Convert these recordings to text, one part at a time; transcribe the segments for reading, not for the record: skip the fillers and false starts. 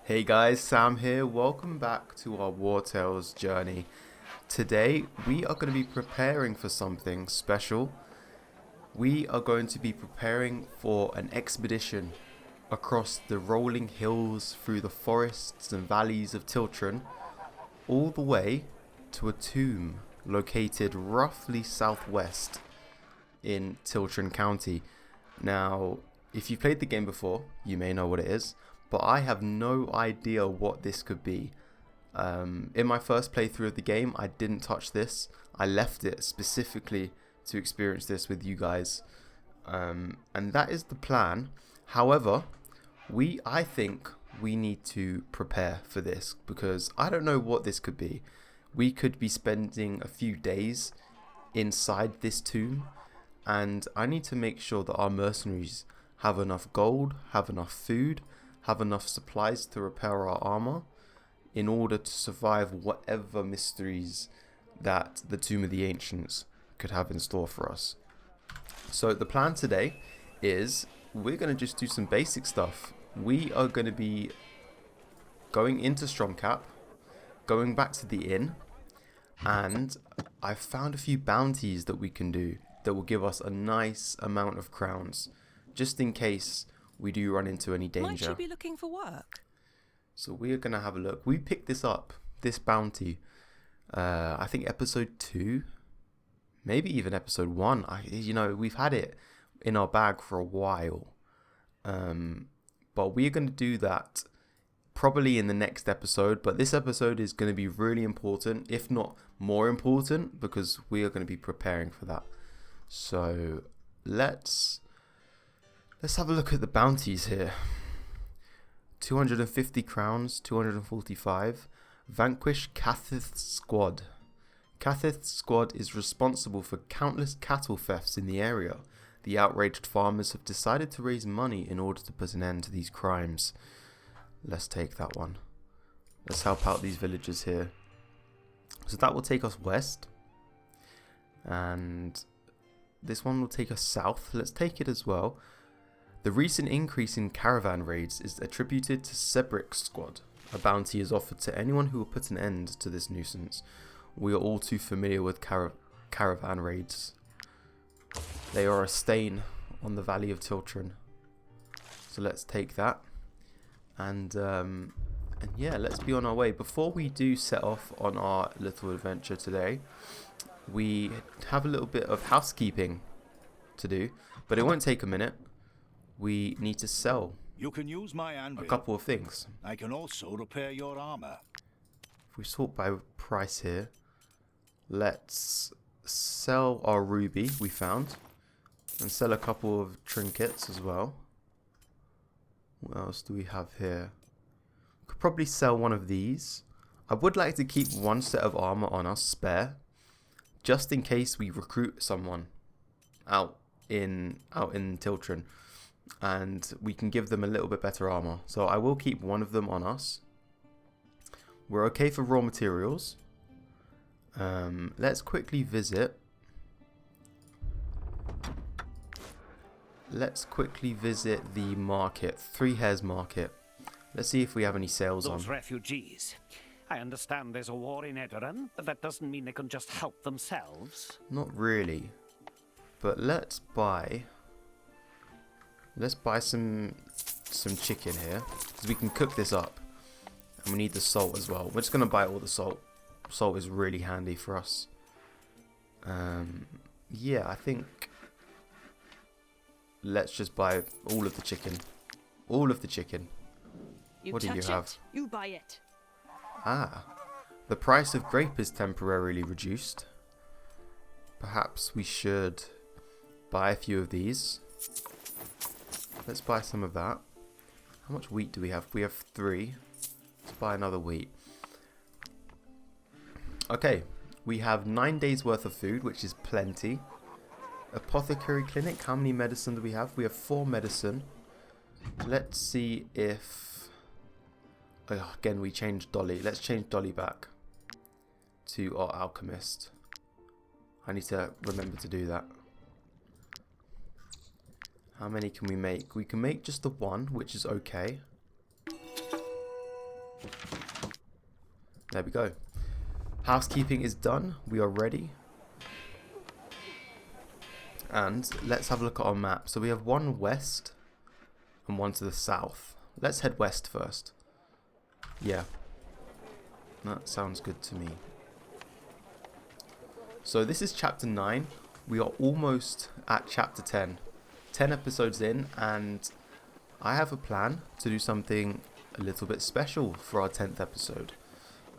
Hey guys, Sam here. Welcome back to our Wartales journey. Today we are going to be preparing for something special. We are going to be preparing for an expedition across the rolling hills, through the forests and valleys of Tiltren, all the way to a tomb located roughly southwest in Tiltren County. Now, if you've played the game before, you may know what it is, but I have no idea what this could be. In my first playthrough of the game, I didn't touch this. I left it specifically to experience this with you guys. And that is the plan. However, I think we need to prepare for this because I don't know what this could be. We could be spending a few days inside this tomb, and I need to make sure that our mercenaries have enough gold, have enough food, have enough supplies to repair our armor in order to survive whatever mysteries that the Tomb of the Ancients could have in store for us. So the plan today is we're going to just do some basic stuff. We are going to be going into Stromkapp, going back to the inn, and I've found a few bounties that we can do that will give us a nice amount of crowns, just in case we do run into any danger. Might you be looking for work? So we are going to have a look. We picked this up, this bounty, I think episode 2, maybe even episode 1. We've had it in our bag for a while. But we're going to do that probably in the next episode. But this episode is going to be really important, if not more important, because we are going to be preparing for that. So let's have a look at the bounties here. 250 crowns, 245. Vanquish Cathith's squad. Cathith's squad is responsible for countless cattle thefts in the area. The outraged farmers have decided to raise money in order to put an end to these crimes. Let's take that one. Let's help out these villagers here. So that will take us west. And this one will take us south. Let's take it as well. The recent increase in caravan raids is attributed to Sebrik's squad. A bounty is offered to anyone who will put an end to this nuisance. We are all too familiar with caravan raids. They are a stain on the Valley of Tiltren. So let's take that. And yeah, let's be on our way. Before we do set off on our little adventure today, we have a little bit of housekeeping to do, but it won't take a minute. We need to sell You can use my anvil. a couple of things. I can also repair your armor. If we sort by price here, let's sell our ruby we found and sell a couple of trinkets as well. What else do we have here? Could probably sell one of these. I would like to keep one set of armor on us spare, just in case we recruit someone out in Tiltren, and we can give them a little bit better armor. So I will keep one of them on us. We're okay for raw materials. Let's quickly visit. Let's quickly visit the market, Three Hares Market. Let's see if we have any sales on. Those refugees. I understand there's a war in Edoran, but that doesn't mean they can just help themselves. Not really. But let's buy some chicken here, because we can cook this up. And we need the salt as well. We're just going to buy all the salt. Salt is really handy for us. Yeah, I think let's just buy all of the chicken. All of the chicken. What do you have? You buy it. Ah, the price of grape is temporarily reduced. Perhaps we should buy a few of these. Let's buy some of that. How much wheat do we have? We have 3. Let's buy another wheat. Okay, we have 9 days worth of food, which is plenty. Apothecary clinic, how many medicine do we have? We have 4 medicine. Let's see if... Oh, again, we changed Dolly. Let's change Dolly back to our alchemist. I need to remember to do that. How many can we make? We can make just the one, which is okay. There we go. Housekeeping is done. We are ready. And let's have a look at our map. So we have one west and one to the south. Let's head west first. Yeah. That sounds good to me. So this is chapter 9. We are almost at chapter 10. 10 episodes in, and I have a plan to do something a little bit special for our 10th episode.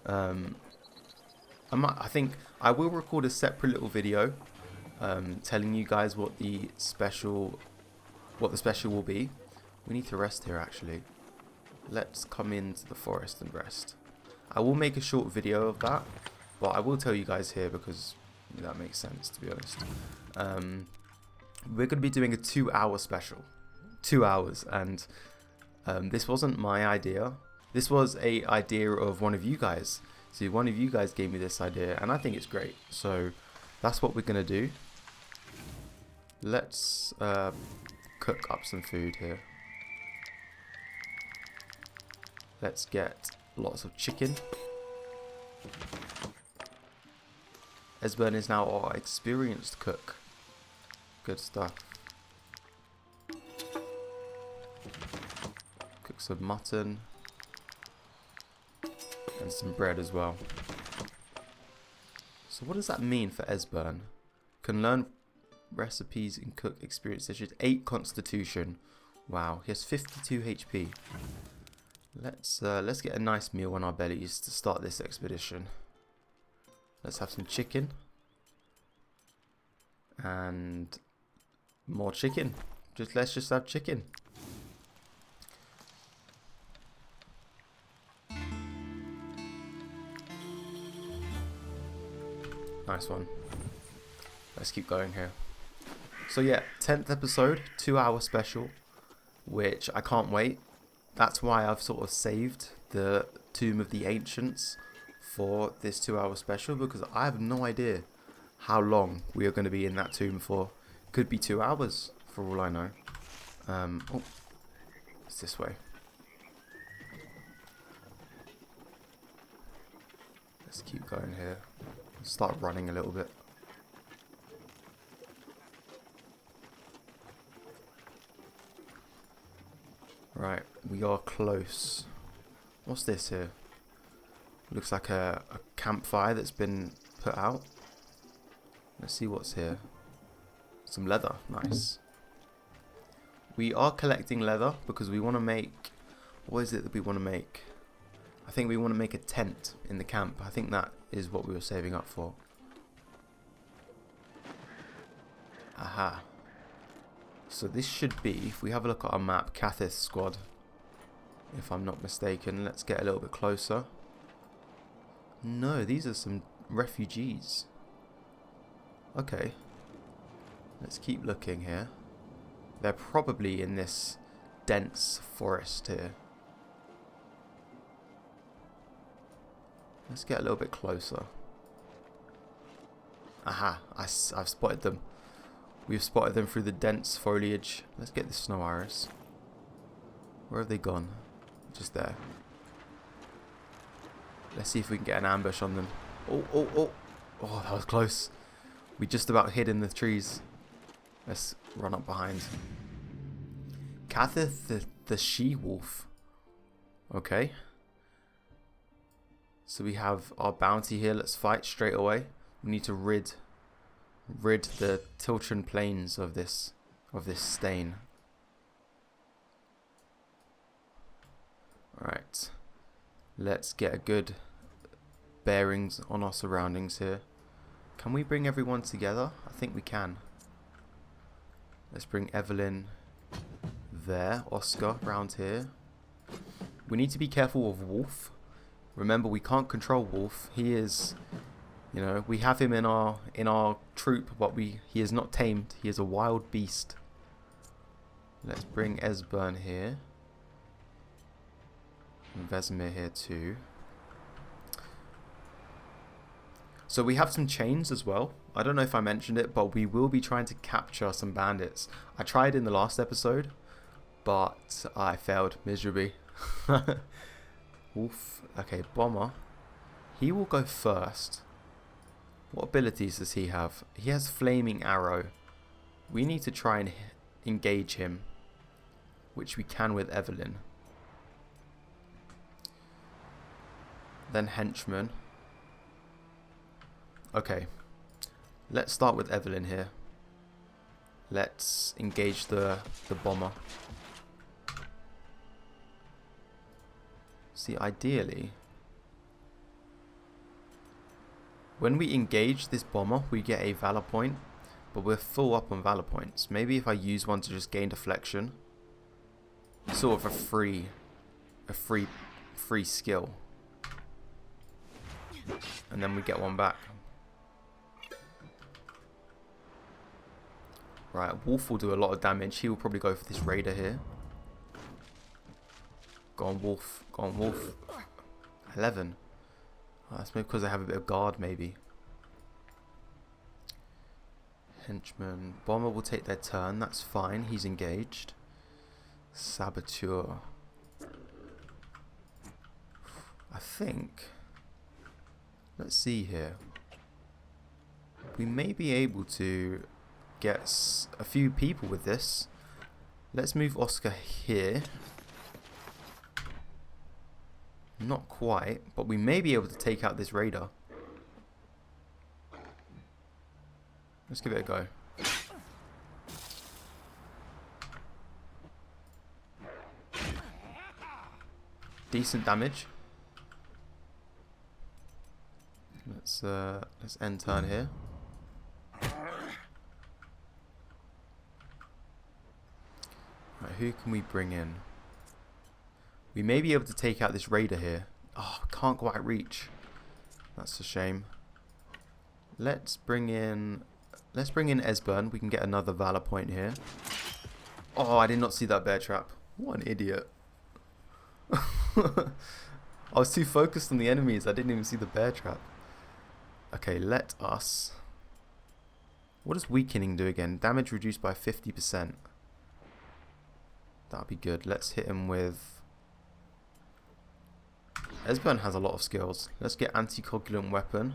I think I will record a separate little video telling you guys what the special will be. We need to rest here actually. Let's come into the forest and rest. I will make a short video of that, but I will tell you guys here because that makes sense, to be honest. We're going to be doing a 2-hour special. 2 hours, and this wasn't my idea. This was a idea of one of you guys. See, one of you guys gave me this idea, and I think it's great. So that's what we're going to do. Let's cook up some food here. Let's get lots of chicken. Esbern is now our experienced cook. Good stuff. Cook some mutton. And some bread as well. So what does that mean for Esbern? Can learn recipes and cook experience dishes. 8 constitution. Wow, he has 52 HP. Let's get a nice meal on our bellies to start this expedition. Let's have some chicken. And more chicken. Let's just have chicken. Nice one. Let's keep going here. So yeah, 10th episode, 2-hour special, which I can't wait. That's why I've sort of saved the Tomb of the Ancients for this 2-hour special, because I have no idea how long we are going to be in that tomb for. Could be 2 hours for all I know. Oh, it's this way. Let's keep going here. Start running a little bit. Right, we are close. What's this here? Looks like a campfire that's been put out. Let's see what's here. Some leather, nice. We are collecting leather because we want to make... What is it that we want to make? I think we want to make a tent in the camp. I think that is what we were saving up for. Aha. So this should be, if we have a look at our map, Cathith's squad. If I'm not mistaken. Let's get a little bit closer. No, these are some refugees. Okay. Let's keep looking here. They're probably in this dense forest here. Let's get a little bit closer. Aha, I've spotted them. We've spotted them through the dense foliage. Let's get the snow iris. Where have they gone? Just there. Let's see if we can get an ambush on them. Oh, oh, oh. Oh, that was close. We just about hid in the trees. Let's run up behind. Cathith the she-wolf. Okay. So we have our bounty here. Let's fight straight away. We need to rid the Tiltren plains of this stain. Alright. Let's get a good bearings on our surroundings here. Can we bring everyone together? I think we can. Let's bring Evelyn there. Oscar round here. We need to be careful of Wolf. Remember, we can't control Wolf. He is, you know, we have him in our troop, but he is not tamed. He is a wild beast. Let's bring Esbern here. And Vesemir here too. So we have some chains as well. I don't know if I mentioned it, but we will be trying to capture some bandits. I tried in the last episode, but I failed miserably. Wolf. Okay, Bomber. He will go first. What abilities does he have? He has Flaming Arrow. We need to try and engage him, which we can with Evelyn. Then Henchman. Okay. Let's start with Evelyn here. Let's engage the Bomber. See, ideally, when we engage this Bomber, we get a Valor point, but we're full up on Valor points. Maybe if I use one to just gain deflection, sort of a free skill, and then we get one back. Right, Wolf will do a lot of damage. He will probably go for this Raider here. Go on, Wolf. Go on, Wolf. 11. Oh, that's maybe because I have a bit of guard, maybe. Henchman. Bomber will take their turn. That's fine. He's engaged. Saboteur. I think... Let's see here. We may be able to get a few people with this. Let's move Oscar here. Not quite, but we may be able to take out this Raider. Let's give it a go. Decent damage. Let's end turn here. Right, who can we bring in? We may be able to take out this Raider here. Oh, can't quite reach. That's a shame. Let's bring in Esbern. We can get another Valor point here. Oh, I did not see that bear trap. What an idiot. I was too focused on the enemies. I didn't even see the bear trap. Okay, let us... What does weakening do again? Damage reduced by 50%. That'd be good. Let's hit him with... Esbern has a lot of skills. Let's get anti-coagulant weapon.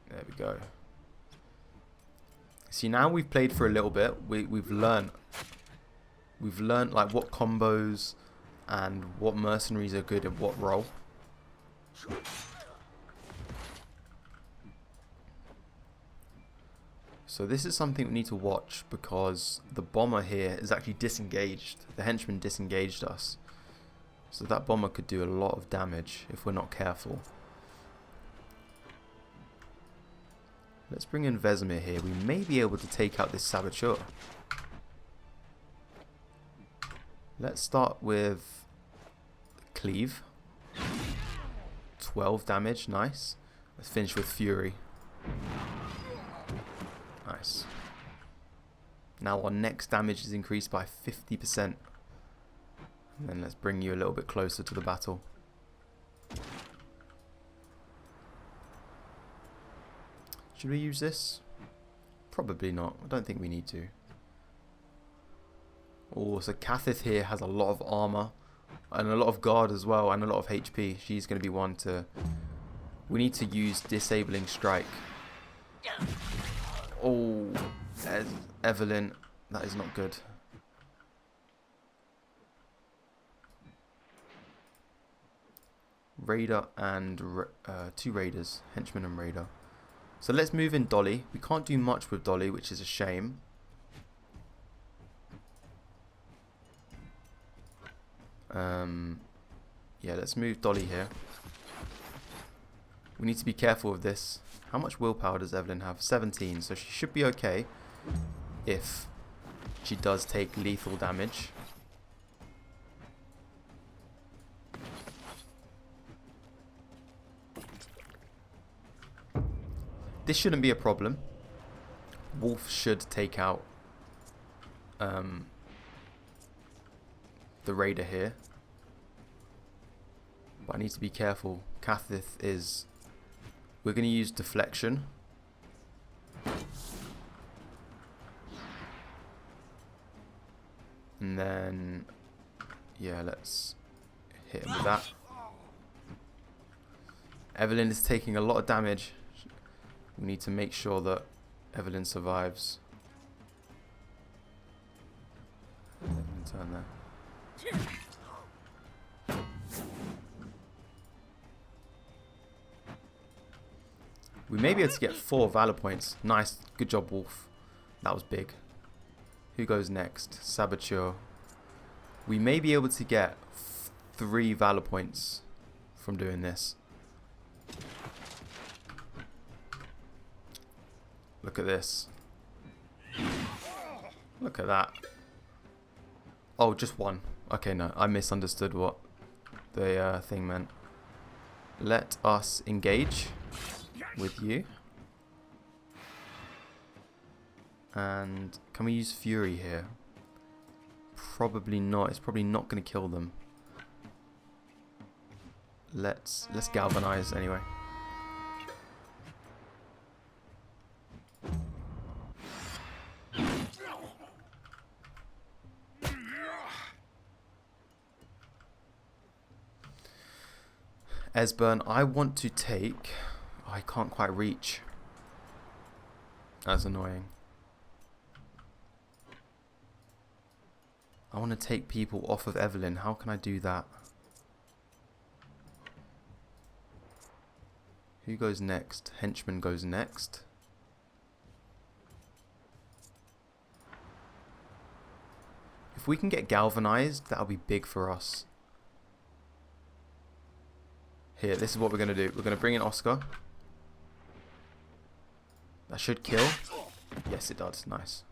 There we go. See, now we've played for a little bit. We've learned like what combos and what mercenaries are good at what role. So this is something we need to watch because the Bomber here is actually disengaged. The henchman disengaged us. So that Bomber could do a lot of damage if we're not careful. Let's bring in Vesemir here. We may be able to take out this Saboteur. Let's start with Cleave. 12 damage, nice. Let's finish with Fury. Nice. Now our next damage is increased by 50%. And then let's bring you a little bit closer to the battle. Should we use this? Probably not. I don't think we need to. Oh, so Kathith here has a lot of armor and a lot of guard as well, and a lot of HP. She's going to be one to... We need to use Disabling Strike. Oh, there's Evelyn. That is not good. Raider and... two Raiders. Henchman and Raider. So let's move in Dolly. We can't do much with Dolly, which is a shame. Yeah, let's move Dolly here. We need to be careful with this. How much willpower does Evelyn have? 17, so she should be okay if she does take lethal damage. This shouldn't be a problem. Wolf should take out the Raider here. But I need to be careful. Kathith is... We're going to use Deflection. And then, yeah, let's hit him with that. Evelyn is taking a lot of damage. We need to make sure that Evelyn survives. Evelyn, turn there. We may be able to get 4 valor points. Nice. Good job, Wolf. That was big. Who goes next? Saboteur. We may be able to get 3 valor points from doing this. Look at this. Look at that. Oh, just 1. Okay, no. I misunderstood what the thing meant. Let us engage with you. And can we use Fury here? Probably not. It's probably not going to kill them. Let's galvanize anyway. Esbern, I want to take... Oh, I can't quite reach. That's annoying. I want to take people off of Evelyn. How can I do that? Who goes next? Henchman goes next. If we can get galvanized, that'll be big for us. Here, this is what we're going to do. We're going to bring in Oscar. That should kill. Yes, it does. Nice.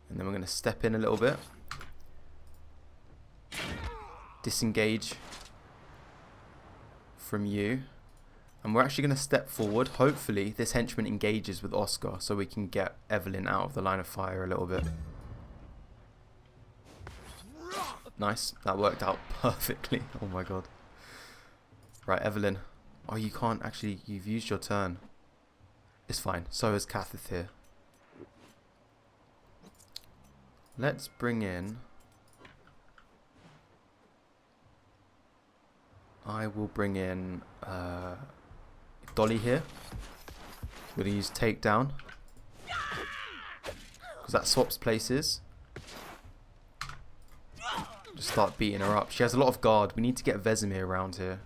And then we're going to step in a little bit. Disengage from you. And we're actually going to step forward. Hopefully, this henchman engages with Oscar so we can get Evelyn out of the line of fire a little bit. Nice. That worked out perfectly. Oh my god. Right, Evelyn. Oh, you can't actually... You've used your turn. It's fine. So is Kathith here. Let's bring in... I will bring in Dolly here. We're going to use takedown. Because that swaps places. Just start beating her up. She has a lot of guard. We need to get Vesemir around here.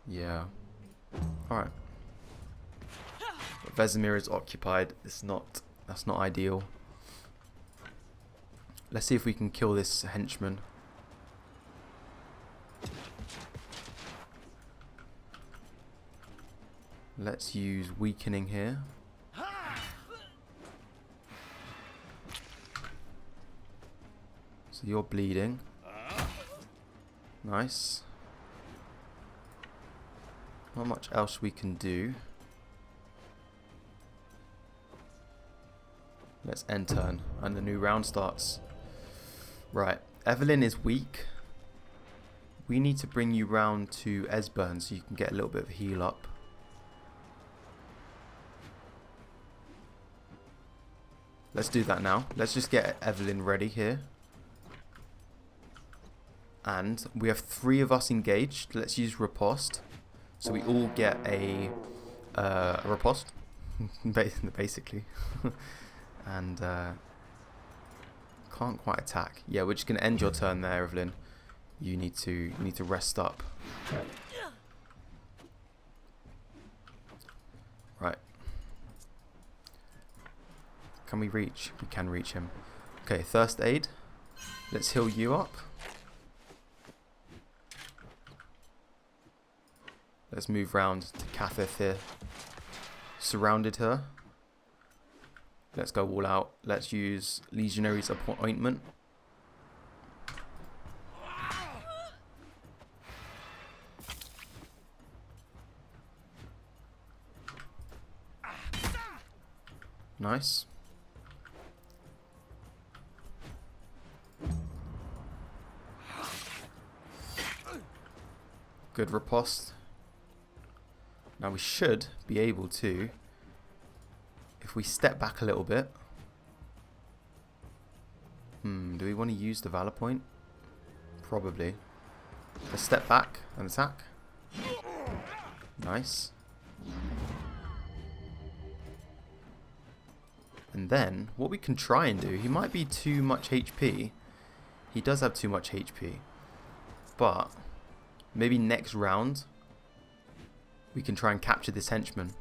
Yeah. Alright. Vesemir is occupied. That's not ideal. Let's see if we can kill this henchman. Let's use weakening here. So you're bleeding. Nice. Not much else we can do. Let's end turn and the new round starts. Right, Evelyn is weak. We need to bring you round to Esbern so you can get a little bit of a heal up. Let's do that now. Let's just get Evelyn ready here. And we have 3 of us engaged. Let's use riposte. So we all get a riposte, basically. And can't quite attack. Yeah, we're just gonna end your turn there, Evelyn. You need to rest up. Right. Can we reach? We can reach him. Okay, first aid. Let's heal you up. Let's move round to Kathith here. Surrounded her. Let's go all out. Let's use Legionary's Ointment. Nice. Good riposte. Now we should be able to If we step back a little bit. Do we want to use the valor point? Probably. Let's step back and attack. Nice. And then, what we can try and do, he might be too much HP. He does have too much HP. But, maybe next round, we can try and capture this henchman.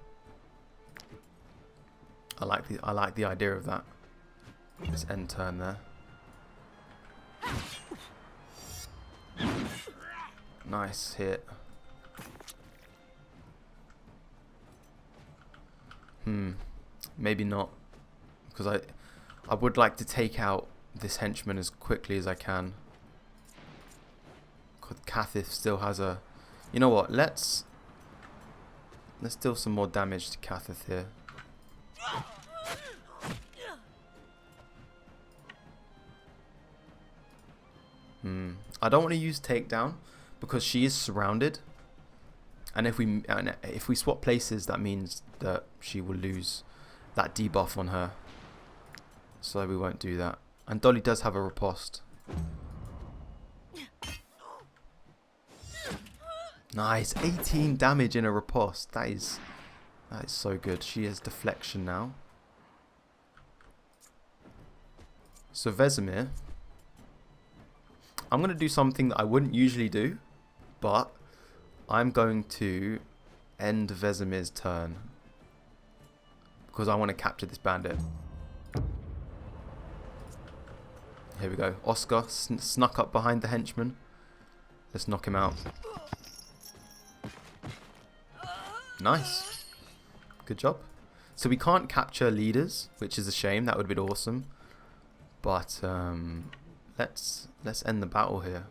I like the idea of that. Let's end turn there. Nice hit. Maybe not. Because I would like to take out this henchman as quickly as I can. Because Kathith still has a... You know what? Let's deal some more damage to Kathith here. I don't want to use takedown because she is surrounded, and if we swap places, that means that she will lose that debuff on her. So we won't do that. And Dolly does have a riposte. Nice, 18 damage in a riposte. That is so good. She has deflection now. So Vesemir, I'm going to do something that I wouldn't usually do, but I'm going to end Vesemir's turn because I want to capture this bandit. Here we go. Oscar snuck up behind the henchman. Let's knock him out. Nice. Good job. So we can't capture leaders, which is a shame. That would have been awesome. But let's end the battle here.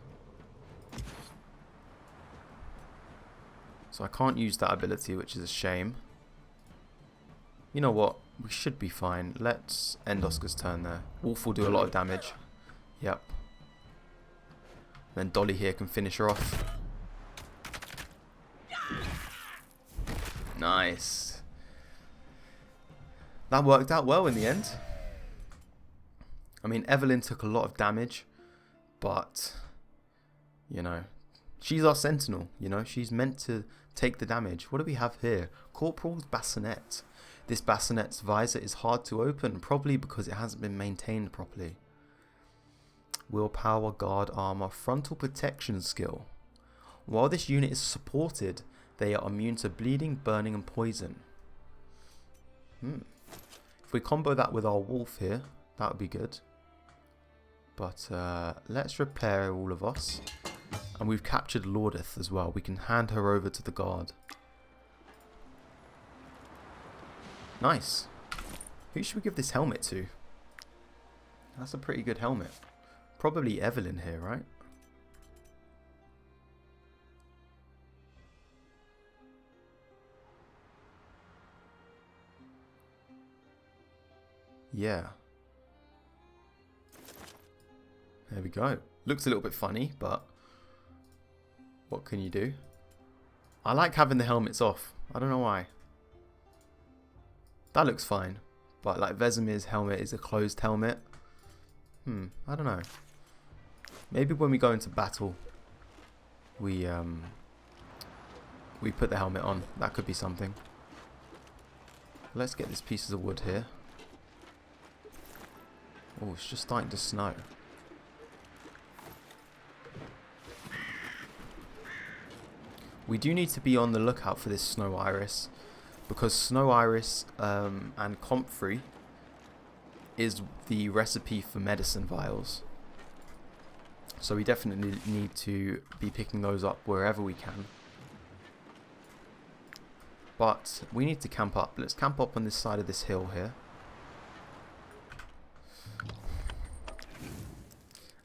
So I can't use that ability, which is a shame. You know what? We should be fine. Let's end Oscar's turn there. Wolf will do a lot of damage. Yep. Then Dolly here can finish her off. Nice. That worked out well in the end. I mean, Evelyn took a lot of damage, but, you know, she's our sentinel, you know, she's meant to take the damage. What do we have here? Corporal's bassinet. This bassinet's visor is hard to open, probably because it hasn't been maintained properly. Willpower, guard armor, frontal protection skill. While this unit is supported, they are immune to bleeding, burning, and poison. If we combo that with our wolf here, that would be good. But let's repair all of us. And we've captured Lordith as well. We can hand her over to the guard. Nice. Who should we give this helmet to? That's a pretty good helmet. Probably Evelyn here, right? Yeah. There we go. Looks a little bit funny, but what can you do? I like having the helmets off. I don't know why. That looks fine. But like Vesemir's helmet is a closed helmet. I don't know. Maybe when we go into battle, we put the helmet on. That could be something. Let's get these pieces of wood here. Oh, it's just starting to snow. We do need to be on the lookout for this snow iris, because snow iris and comfrey is the recipe for medicine vials. So we definitely need to be picking those up wherever we can. But we need to camp up. Let's camp up on this side of this hill here.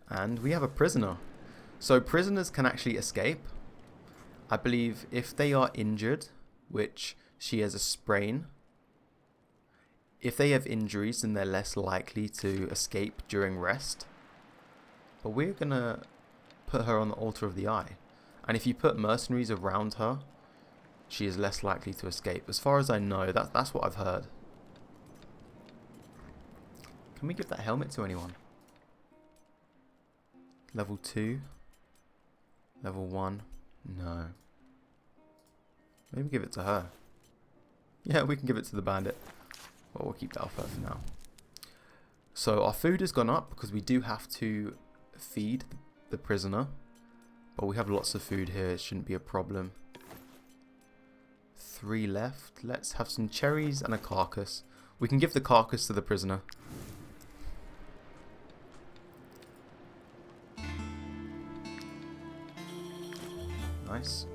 And we have a prisoner. So prisoners can actually escape. I believe if they are injured, which she has a sprain. If they have injuries, then they're less likely to escape during rest. But we're going to put her on the altar of the eye. And if you put mercenaries around her, she is less likely to escape. As far as I know, that's what I've heard. Can we give that helmet to anyone? Level 2. Level 1. No. Maybe give it to her. Yeah, we can give it to the bandit. Well, we'll keep that off her for now. So our food has gone up because we do have to feed the prisoner. But we have lots of food here. It shouldn't be a problem. 3 left. Let's have some cherries and a carcass. We can give the carcass to the prisoner. Nice.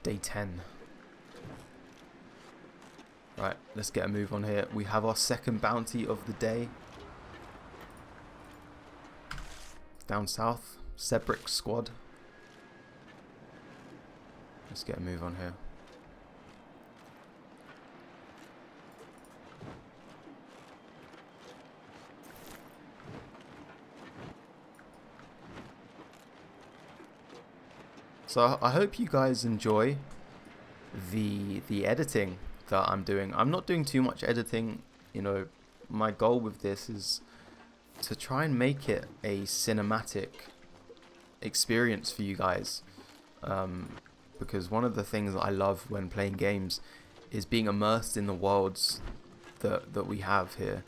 Day 10. Right, let's get a move on here. We have our second bounty of the day. Down south, Sebrick squad. Let's get a move on here. So I hope you guys enjoy the editing that I'm doing. I'm not doing too much editing. You know, my goal with this is to try and make it a cinematic experience for you guys. Because one of the things that I love when playing games is being immersed in the worlds that we have here.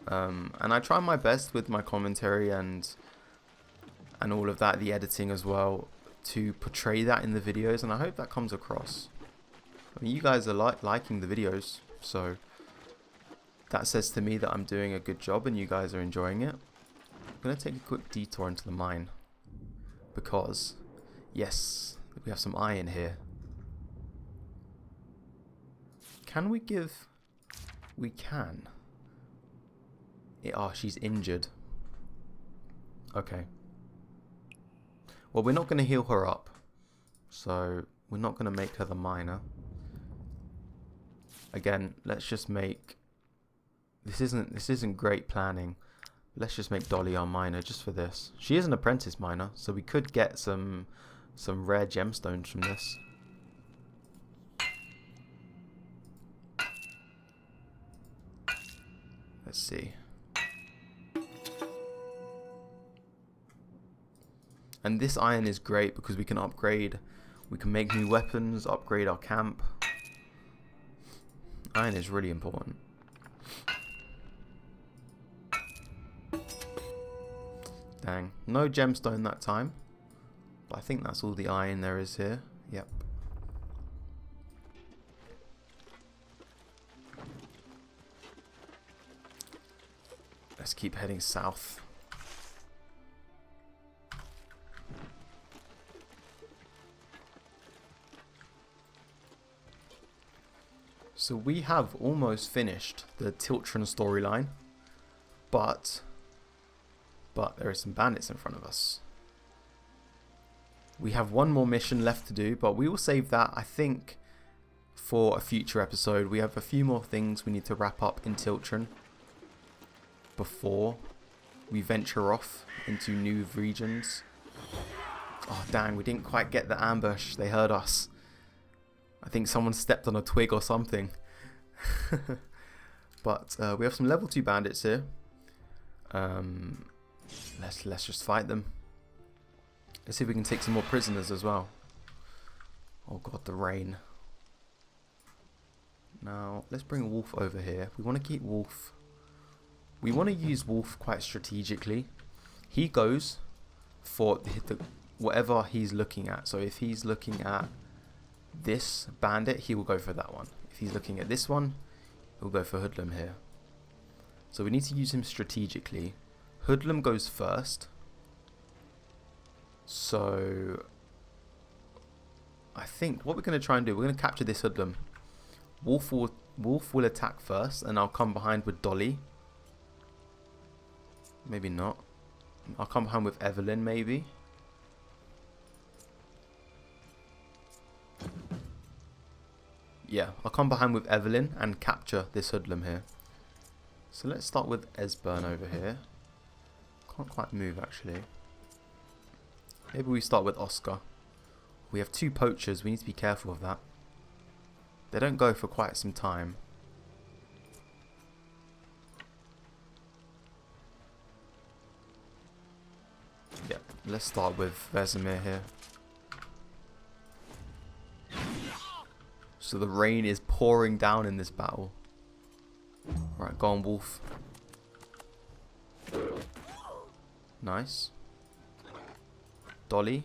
And I try my best with my commentary and all of that, the editing as well, to portray that in the videos, and I hope that comes across. I mean, you guys are liking the videos, so that says to me that I'm doing a good job and you guys are enjoying it. I'm going to take a quick detour into the mine because, yes, we have some iron here. Can we give... We can. Oh, she's injured. Okay. Well, we're not going to heal her up, so we're not going to make her the miner. Again, let's just make... This isn't great planning. Let's just make Dolly our miner just for this. She is an apprentice miner, so we could get some rare gemstones from this. Let's see. And this iron is great because we can upgrade. We can make new weapons, upgrade our camp. Iron is really important. Dang. No gemstone that time. But I think that's all the iron there is here. Yep. Let's keep heading south. So we have almost finished the Tiltren storyline, but there are some bandits in front of us. We have one more mission left to do, but we will save that, I think, for a future episode. We have a few more things we need to wrap up in Tiltren before we venture off into new regions. Oh dang, we didn't quite get the ambush. They heard us. I think someone stepped on a twig or something. But we have some level 2 bandits here. Let's just fight them. Let's see if we can take some more prisoners as well. Oh god, the rain. Now, let's bring Wolf over here. We want to keep Wolf. We want to use Wolf quite strategically. He goes for whatever he's looking at. So if he's looking at this bandit, he will go for that one. If he's looking at this one, he'll go for Hoodlum here. So we need to use him strategically. Hoodlum goes first. So I think what we're going to try and do, we're going to capture this Hoodlum. Wolf will attack first, and I'll come behind with Dolly. Maybe not. I'll come behind with Evelyn, maybe. Yeah, I'll come behind with Evelyn and capture this Hoodlum here. So let's start with Esbern over here. Can't quite move actually. Maybe we start with Oscar. We have 2 poachers, we need to be careful of that. They don't go for quite some time. Let's start with Vesemir here. So the rain is pouring down in this battle. Right, go on, Wolf. Nice. Dolly.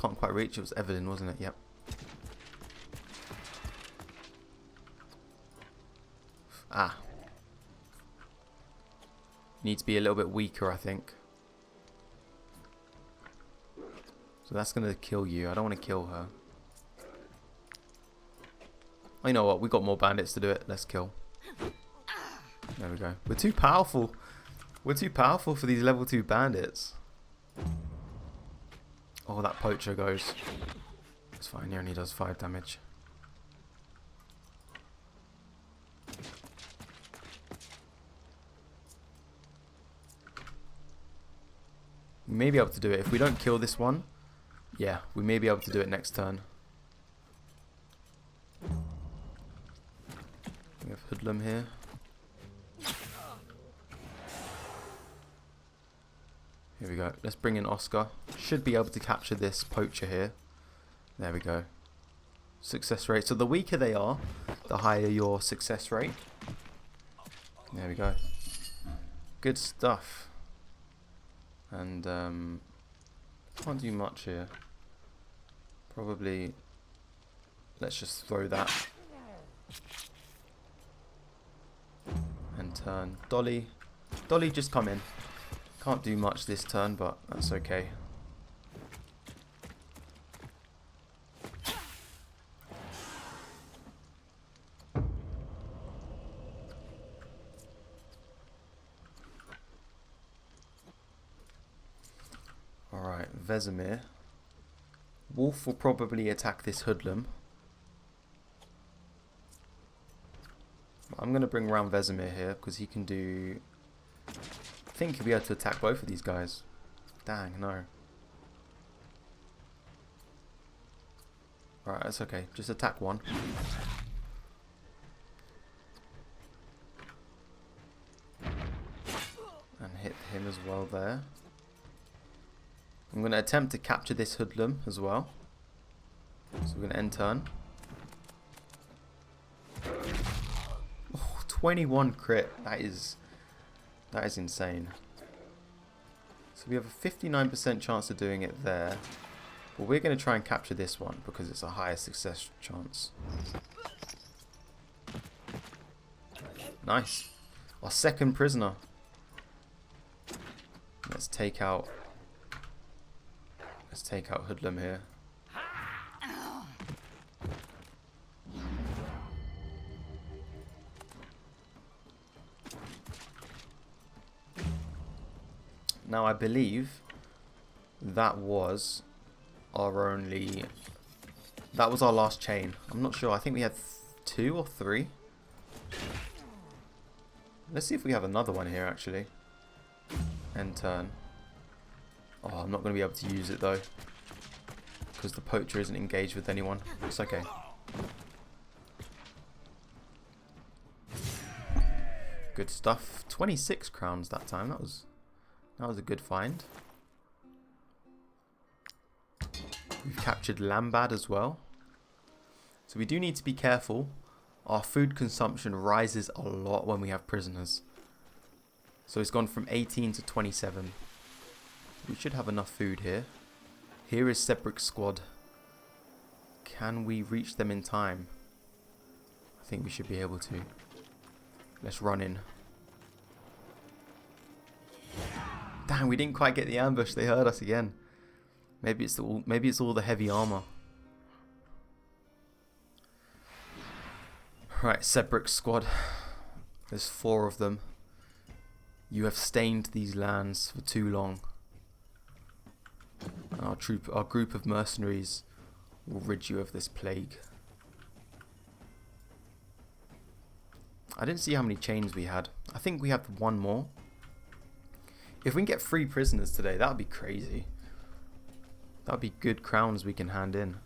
Can't quite reach. It was Evelyn, wasn't it? Yep. Ah. Need to be a little bit weaker, I think. So that's going to kill you. I don't want to kill her. Oh, you know what? We got more bandits to do it. Let's kill. There we go. We're too powerful. We're too powerful for these level 2 bandits. Oh, that poacher goes. It's fine. He only does 5 damage. We may be able to do it. If we don't kill this one, yeah, we may be able to do it next turn. We have Hoodlum here. Here we go. Let's bring in Oscar. Should be able to capture this poacher here. There we go. Success rate. So the weaker they are, the higher your success rate. There we go. Good stuff. And can't do much here. Probably let's just throw that and turn. Dolly, just come in. Can't do much this turn, but that's okay. Alright, Vesemir. Wolf will probably attack this hoodlum. I'm going to bring around Vesemir here because he can do... I think he'll be able to attack both of these guys. Dang, no. Alright, that's okay. Just attack one. And hit him as well there. I'm going to attempt to capture this hoodlum as well. So we're going to end turn. Oh, 21 crit. That is insane. So we have a 59% chance of doing it there. But we're going to try and capture this one because it's a higher success chance. Nice. Our second prisoner. Let's take out Hoodlum here. Now I believe that was our last chain. I'm not sure. I think we had 2 or 3. Let's see if we have another one here actually. End turn. Oh, I'm not going to be able to use it though, because the poacher isn't engaged with anyone. It's okay. Good stuff. 26 crowns that time. That was a good find. We've captured Lambad as well. So we do need to be careful. Our food consumption rises a lot when we have prisoners. So it's gone from 18 to 27. We should have enough food here. Here is Sebrick's squad. Can we reach them in time? I think we should be able to. Let's run in. Damn, we didn't quite get the ambush. They heard us again. Maybe it's all the heavy armor. Right, Sebrick's squad. There's 4 of them. You have stained these lands for too long. Our group of mercenaries will rid you of this plague. I didn't see how many chains we had. I think we have 1 more. If we can get 3 prisoners today, that would be crazy. That would be good crowns we can hand in.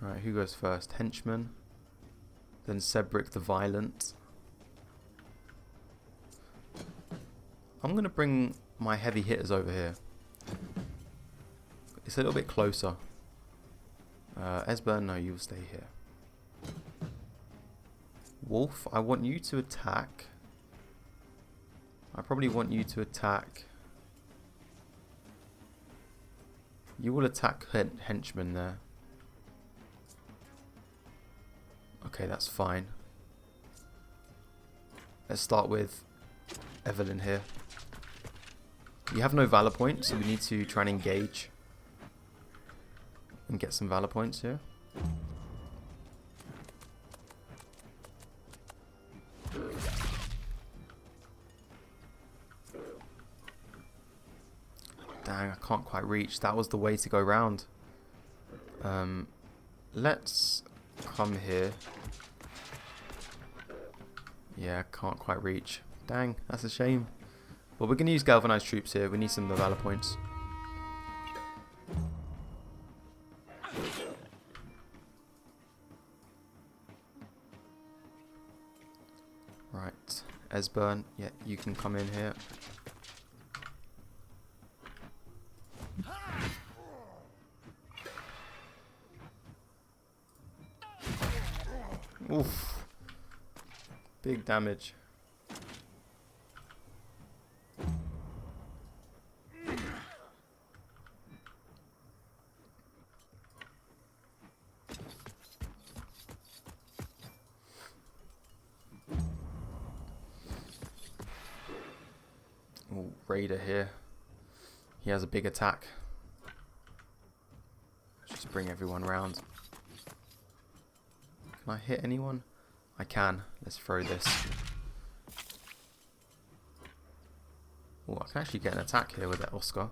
Alright, who goes first? Henchman. Then Sebrick the Violent. I'm going to bring my heavy hitters over here. It's a little bit closer. Esbern, no, you'll stay here. Wolf, I want you to attack. I probably want you to attack. You will attack henchmen there. Okay, that's fine. Let's start with Evelyn here. You have no valor points, so we need to try and engage and get some valor points here. Dang, I can't quite reach. That was the way to go round. Let's come here. Yeah, can't quite reach. Dang, that's a shame. But we're going to use galvanized troops here. We need some valor points. Right, Esbern, yeah, you can come in here. Oof. Big damage. Ooh, Raider here. He has a big attack. Let's just bring everyone round. Can I hit anyone? I can. Let's throw this. Oh, I can actually get an attack here with that Oscar.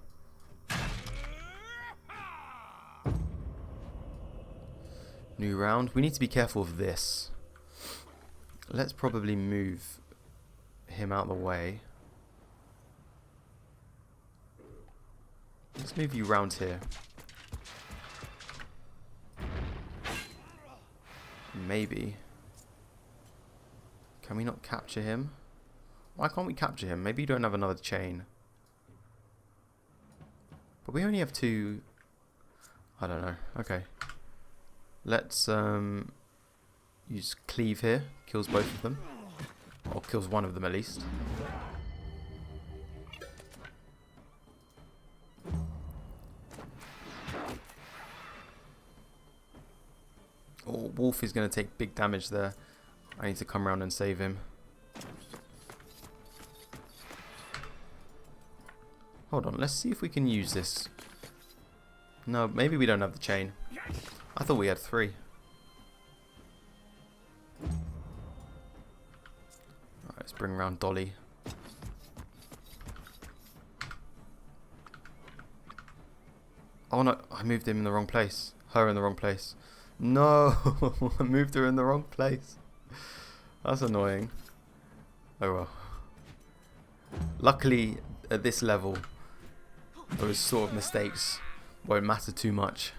New round. We need to be careful of this. Let's probably move him out of the way. Let's move you round here. Maybe. Can we not capture him? Why can't we capture him? Maybe you don't have another chain. But we only have two. I don't know. Okay. Let's use cleave here. Kills both of them. Or kills one of them at least. Oh, Wolf is going to take big damage there. I need to come around and save him. Hold on, let's see if we can use this. No, maybe we don't have the chain. I thought we had 3. Alright, let's bring around Dolly. Oh no, I moved him in the wrong place. Her in the wrong place. No, I moved her in the wrong place. That's annoying. Oh well. Luckily, at this level, those sort of mistakes won't matter too much.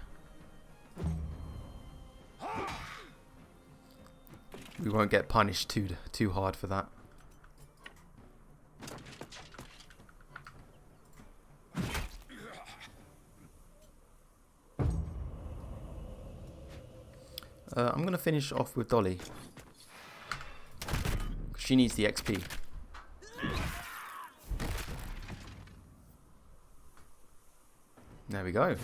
We won't get punished too hard for that. I'm going to finish off with Dolly. She needs the XP. There we go.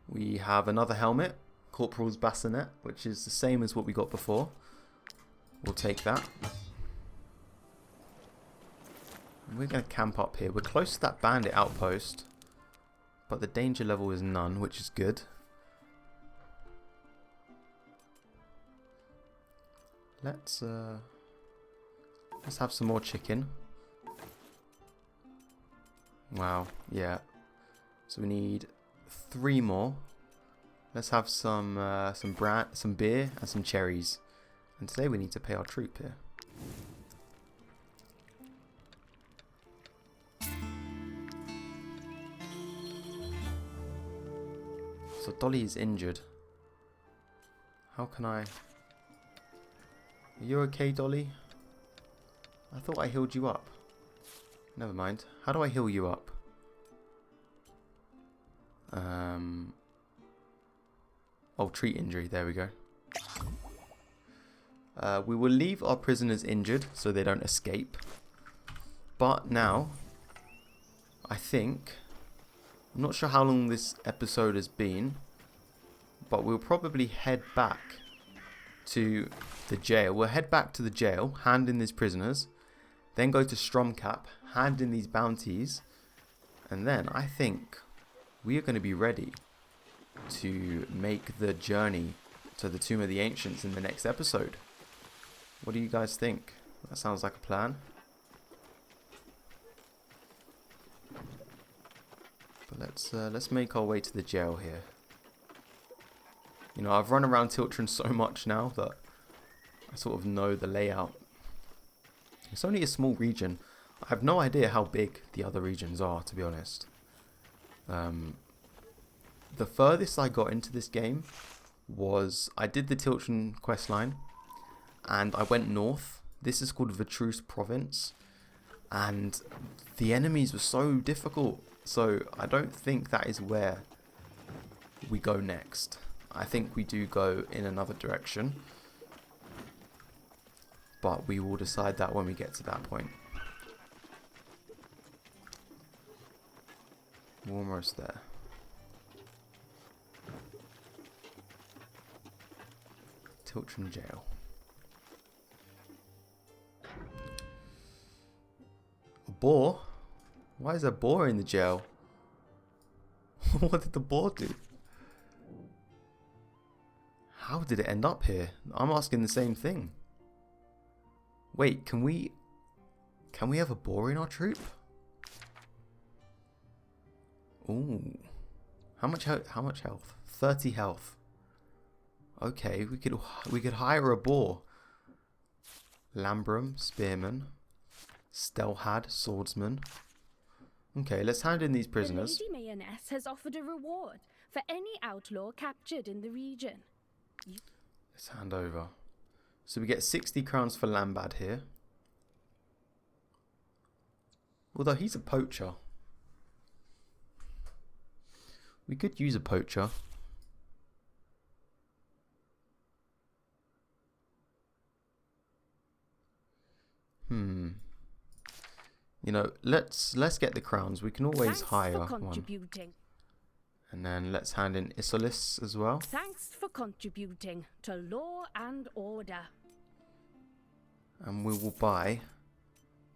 We have another helmet, Corporal's Bassinet, which is the same as what we got before. We'll take that. And we're going to camp up here. We're close to that bandit outpost, but the danger level is none, which is good. Let's have some more chicken. Wow, yeah. So we need 3 more. Let's have some beer and some cherries. And today we need to pay our troop here. So Dolly is injured. How can I... Are you okay, Dolly? I thought I healed you up. never mind. How do I heal you up? Oh, treat injury. There we go. We will leave our prisoners injured so they don't escape. But now, I think, I'm not sure how long this episode has been, but we'll probably head back to the jail. We'll head back to the jail, hand in these prisoners, then go to Stromkapp, hand in these bounties, and then I think we are going to be ready to make the journey to the Tomb of the Ancients in the next episode. What do you guys think? That sounds like a plan. But let's make our way to the jail here. You know, I've run around Tiltren so much now that I sort of know the layout. It's only a small region. I have no idea how big the other regions are, to be honest. The furthest I got into this game was I did the Tiltren questline and I went north. This is called Vatrus Province, and the enemies were so difficult. So I don't think that is where we go next. I think we do go in another direction, but we will decide that when we get to that point. We're almost there. Tiltren Jail. A boar? Why is there a boar in the jail? What did the boar do? How did it end up here? I'm asking the same thing. Wait, can we have a boar in our troop? Ooh. How much health? 30 health. Okay, we could hire a boar. Lambrum, spearman. Stelhad, swordsman. Okay, let's hand in these prisoners. The Lady Mayonnaise has offered a reward for any outlaw captured in the region. Let's hand over. So we get 60 crowns for Lambad here. Although he's a poacher. We could use a poacher. You know, let's get the crowns. We can always Thanks hire for one. contributing. And then let's hand in Isolis as well. Thanks for contributing to law and order. And we will buy.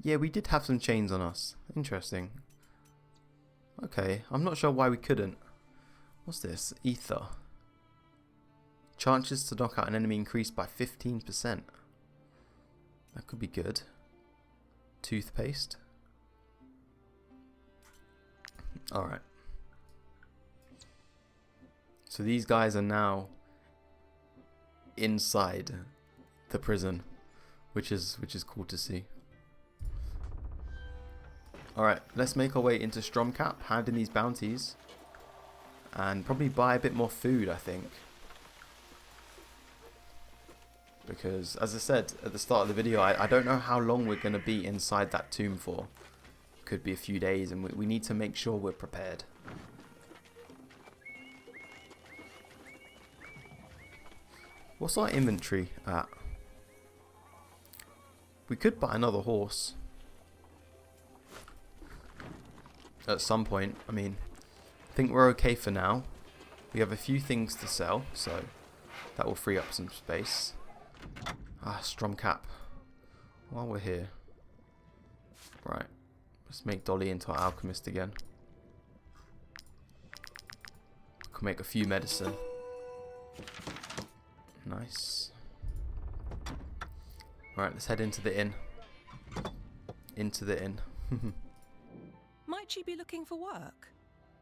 Yeah, we did have some chains on us. Interesting. Okay, I'm not sure why we couldn't. What's this? Ether. Chances to knock out an enemy increased by 15%. That could be good. Toothpaste. Alright. So these guys are now inside the prison, which is cool to see. Alright, let's make our way into Stromkapp, hand in these bounties, and probably buy a bit more food, I think. Because, as I said at the start of the video, I don't know how long we're going to be inside that tomb for. Could be a few days, and we need to make sure we're prepared. What's our inventory at? We could buy another horse. At some point. I mean, I think we're okay for now. We have a few things to sell, so that will free up some space. Ah, Stromkapp. While we're here. Right. Let's make Dolly into our alchemist again. Can make a few medicine. Nice. Right, let's head into the inn. Into the inn. Might she be looking for work?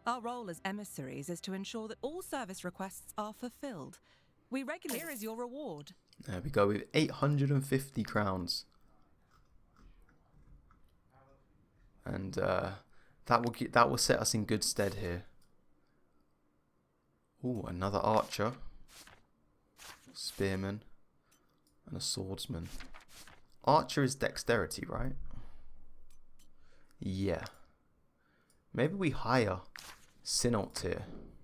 Our role as emissaries is to ensure that all service requests are fulfilled. We regularly... Here is your reward. There we go, with 850 crowns. And that will set us in good stead here. Ooh, another archer. Spearman. And a swordsman. Archer is dexterity, right? Yeah. Maybe we hire Sinault here.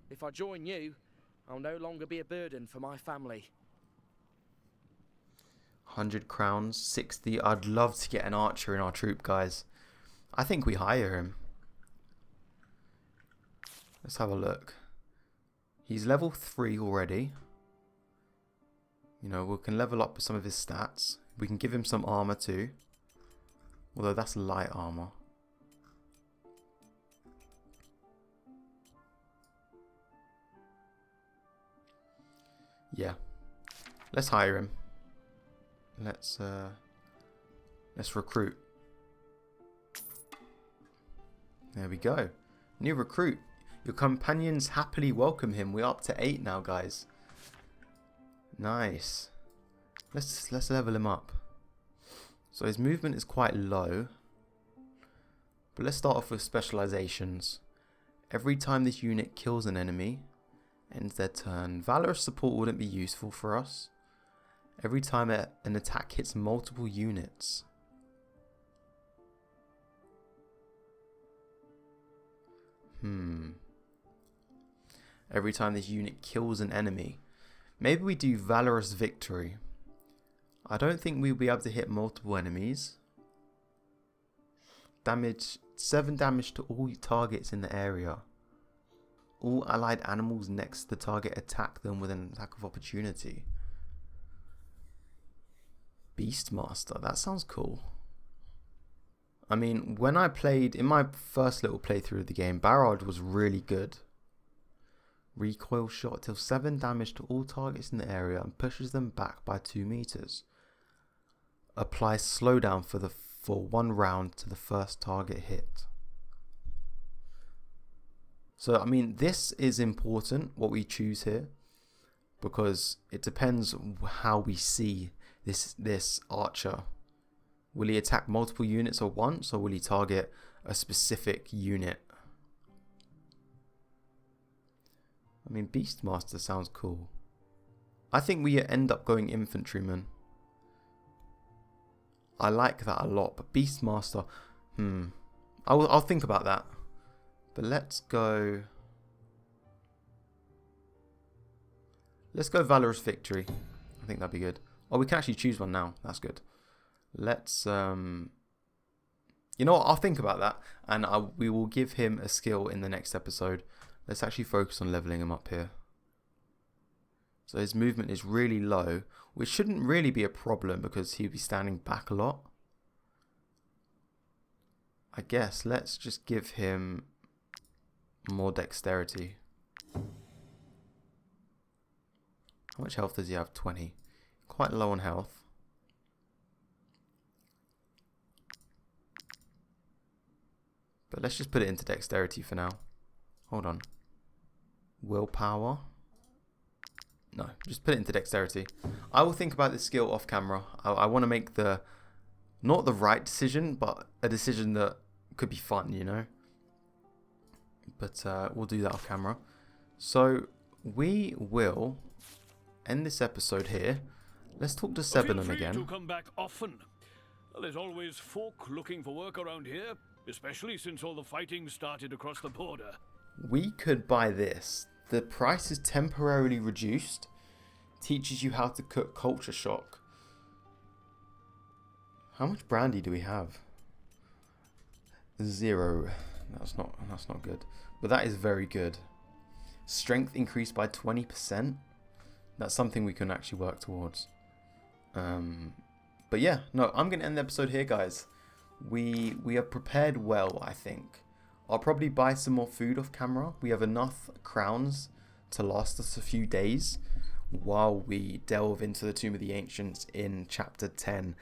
If I join you, I'll no longer be a burden for my family. 100 crowns, 60. I'd love to get an archer in our troop, guys. I think we hire him. Let's have a look. He's level 3 already. You know, we can level up some of his stats. We can give him some armor too. Although that's light armor. Yeah. Let's hire him. Let's recruit. There we go. New recruit. Your companions happily welcome him. We're up to 8 now, guys. Nice. Let's level him up. So his movement is quite low. But let's start off with specializations. Every time this unit kills an enemy, ends their turn. Valorous support wouldn't be useful for us. Every time an attack hits multiple units. Every time this unit kills an enemy. Maybe we do Valorous Victory. I don't think we'll be able to hit multiple enemies. Damage, 7 damage to all targets in the area. All allied animals next to the target attack them with an attack of opportunity. Beastmaster, that sounds cool. I mean, when I played, in my first little playthrough of the game, Barrage was really good. Recoil shot deals 7 damage to all targets in the area and pushes them back by 2 meters. Applies slowdown for 1 round to the first target hit. So, I mean, this is important, what we choose here, because it depends how we see this archer. Will he attack multiple units at once, or will he target a specific unit? I mean, Beastmaster sounds cool. I think we end up going infantryman. I like that a lot, but Beastmaster, I'll think about that. But let's go Valorous Victory. I think that'd be good. Oh, we can actually choose one now. That's good. Let's you know what? I'll think about that, and we will give him a skill in the next episode. Let's actually focus on leveling him up here. So his movement is really low, which shouldn't really be a problem because he'll be standing back a lot. I guess let's just give him more dexterity. How much health does he have? 20. Quite low on health. But let's just put it into dexterity for now. Hold on. Willpower. No, just put it into dexterity. I will think about this skill off camera. I want to make not the right decision, but a decision that could be fun, you know. But we'll do that off camera. So we will end this episode here. Let's talk to Sebanon again. Feel free to come back often. There's always folk looking for work around here, especially since all the fighting started across the border. We could buy this. The price is temporarily reduced. Teaches you how to cook culture shock. How much brandy do we have? 0. That's not good. But that is very good. Strength increased by 20%. That's something we can actually work towards. But yeah, no, I'm going to end the episode here, guys. We have prepared well, I think. I'll probably buy some more food off camera. We have enough crowns to last us a few days while we delve into the Tomb of the Ancients in chapter 10.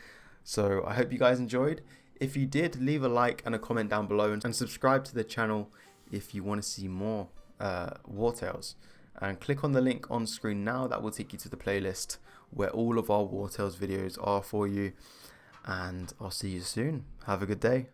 So I hope you guys enjoyed. If you did, leave a like and a comment down below, and subscribe to the channel if you want to see more Wartales. And click on the link on screen now. That will take you to the playlist where all of our Wartales videos are for you. And I'll see you soon. Have a good day.